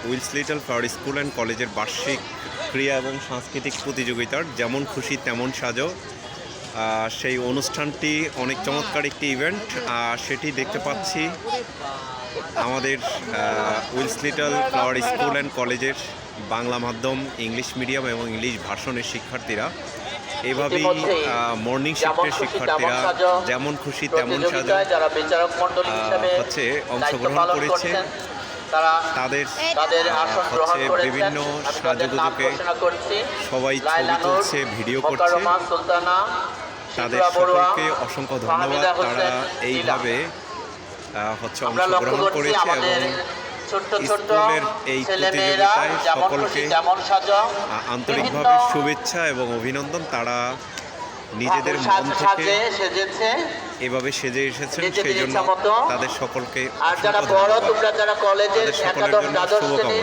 Wills Little Flower School and কলেজের বার্ষিক ক্রীড়া এবং সাংস্কৃতিক প্রতিযোগিতার যেমন খুশি তেমন সাজো সেই অনুষ্ঠানটি অনেক চমৎকার একটি ইভেন্ট। সেটি দেখতে পাচ্ছি আমাদের Wills Little Flower School and কলেজের বাংলা মাধ্যম, ইংলিশ মিডিয়াম এবং ইংলিশ ভার্সনের শিক্ষার্থীরা এভাবেই মর্নিং শিফটের শিক্ষার্থীরা যেমন খুশি তেমন সাজো হচ্ছে অংশগ্রহণ করেছে। তাদের হচ্ছে বিভিন্ন সাজুগুজুকে সবাই ছবি তুলছে, ভিডিও করছে। তাদের সকলকে অসংখ্য ধন্যবাদ। তারা এইভাবে হচ্ছে অংশগ্রহণ করেছে এবং স্কুলের এই প্রতিযোগিতায় সকলকে আন্তরিকভাবে শুভেচ্ছা এবং অভিনন্দন। তারা নিজেদের মন থেকে এভাবে সেজে এসেছেন, সেই জন্য তাদের সকলকে সকলের জন্য শুভকামনা।